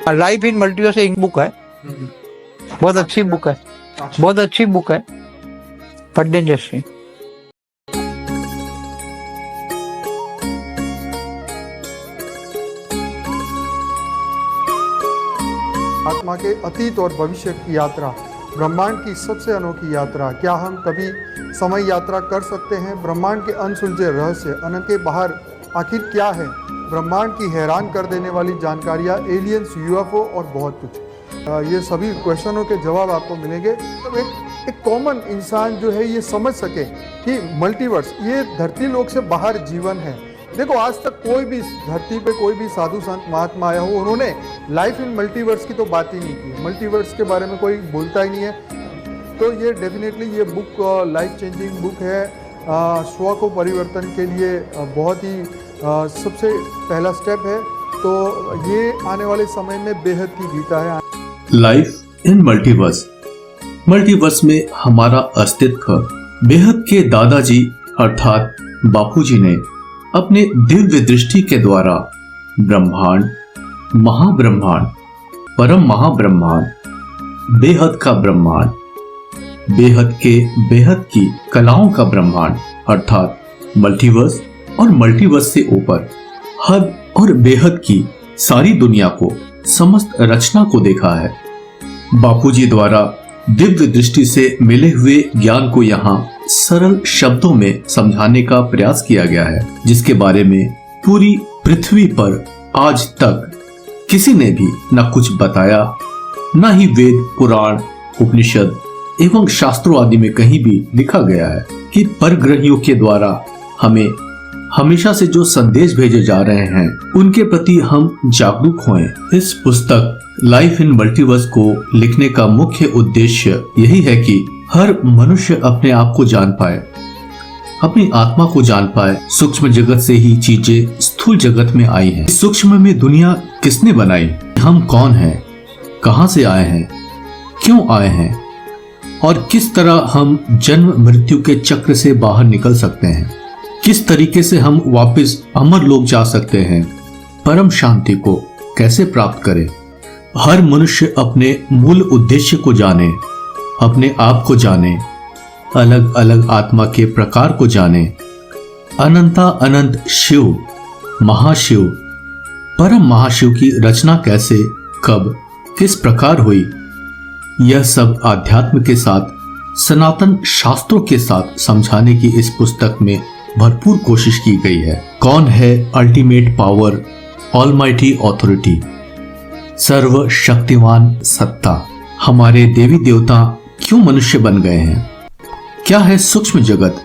Life in multiverse एक book है, बहुत अच्छी बुक है, बहुत अच्छी बुक है, पढ़ने जैसी। आत्मा के अतीत और भविष्य की यात्रा, ब्रह्मांड की सबसे अनोखी यात्रा। क्या हम कभी समय यात्रा कर सकते हैं? ब्रह्मांड के अनसुलझे रहस्य, अनंत के बाहर आखिर क्या है? ब्रह्मांड की हैरान कर देने वाली जानकारियाँ, एलियंस, यूएफओ और बहुत कुछ। ये सभी क्वेश्चनों के जवाब आपको मिलेंगे। तो एक कॉमन इंसान जो है ये समझ सके कि मल्टीवर्स ये धरती लोक से बाहर जीवन है। देखो, आज तक कोई भी धरती पे कोई भी साधु संत महात्मा आया हो, उन्होंने लाइफ इन मल्टीवर्स की तो बात ही नहीं की। मल्टीवर्स के बारे में कोई बोलता ही नहीं है। तो ये डेफिनेटली ये बुक लाइफ चेंजिंग बुक है। स्व को परिवर्तन के लिए बहुत ही सबसे पहला स्टेप है। तो ये आने वाले समय में बेहद की गीता है। लाइफ इन मल्टीवर्स, मल्टीवर्स में हमारा अस्तित्व बेहद के दादाजी अर्थात बापूजी ने अपने दिव्य दृष्टि के द्वारा ब्रह्मांड, महाब्रह्मांड, परम महाब्रह्मांड, बेहद का ब्रह्मांड, बेहद के बेहद की कलाओं का ब्रह्मांड अर्थात मल्टीवर्स और मल्टीवर्स से ऊपर हद और बेहद की सारी दुनिया को, समस्त रचना को देखा है। बापूजी द्वारा दिव्य दृष्टि से मिले हुए ज्ञान को यहाँ सरल शब्दों में समझाने का प्रयास किया गया है, जिसके बारे में पूरी पृथ्वी पर आज तक किसी ने भी न कुछ बताया, न ही वेद, पुराण, उपनिषद एवं शास्त्रों आदि में कहीं भी लिखा गया है कि परग्रहियों के द्वारा हमें हमेशा से जो संदेश भेजे जा रहे हैं उनके प्रति हम जागरूक हों। इस पुस्तक लाइफ इन मल्टीवर्स को लिखने का मुख्य उद्देश्य यही है कि हर मनुष्य अपने आप को जान पाए, अपनी आत्मा को जान पाए। सूक्ष्म जगत से ही चीजें स्थूल जगत में आई हैं। सूक्ष्म में दुनिया किसने बनाई, हम कौन हैं, कहां से आए हैं, क्यों आए हैं और किस तरह हम जन्म मृत्यु के चक्र से बाहर निकल सकते हैं, किस तरीके से हम वापस अमर लोक जा सकते हैं, परम शांति को कैसे प्राप्त करें। हर मनुष्य अपने मूल उद्देश्य को जाने, अपने आप को जाने, अलग अलग आत्मा के प्रकार को जाने, अनंता अनंत शिव, महाशिव, परम महाशिव की रचना कैसे, कब, किस प्रकार हुई, यह सब आध्यात्म के साथ, सनातन शास्त्रों के साथ समझाने की इस पुस्तक में भरपूर कोशिश की गई है। कौन है अल्टीमेट पावर, ऑलमाइटी ऑथोरिटी, सर्वशक्तिमान सत्ता, हमारे देवी देवता क्यों मनुष्य बन गए हैं, क्या है सूक्ष्म जगत,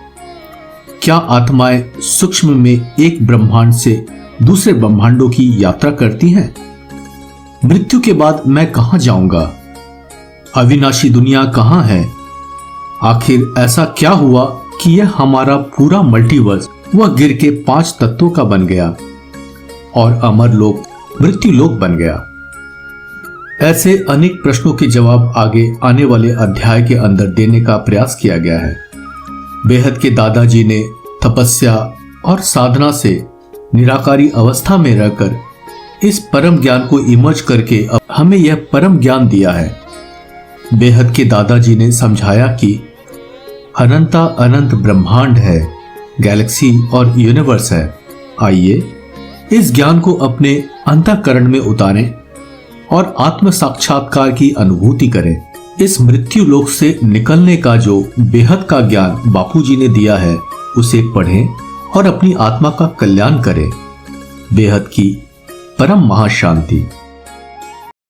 क्या आत्माएं सूक्ष्म में एक ब्रह्मांड से दूसरे ब्रह्मांडों की यात्रा करती हैं, मृत्यु के बाद मैं कहां जाऊंगा, अविनाशी दुनिया कहां है, आखिर ऐसा क्या हुआ कि यह हमारा पूरा मल्टीवर्स वह गिर के 5 तत्वों का बन गया और अमर लोक, मृत्यु लोक बन गया। ऐसे अनेक प्रश्नों के जवाब आगे आने वाले अध्याय के अंदर देने का प्रयास किया गया है। बेहद के दादाजी ने तपस्या और साधना से निराकारी अवस्था में रहकर इस परम ज्ञान को इमर्ज करके अब हमें यह परम ज्ञान दिया है। बेहद के दादाजी ने समझाया कि अनंता अनंत ब्रह्मांड है, गैलेक्सी और यूनिवर्स है। आइए इस ज्ञान को अपने अंतःकरण में उतारें और आत्म साक्षात्कार की अनुभूति करें। इस मृत्यु लोक से निकलने का जो बेहद का ज्ञान बापूजी ने दिया है उसे पढ़ें और अपनी आत्मा का कल्याण करें। बेहद की परम महाशांति।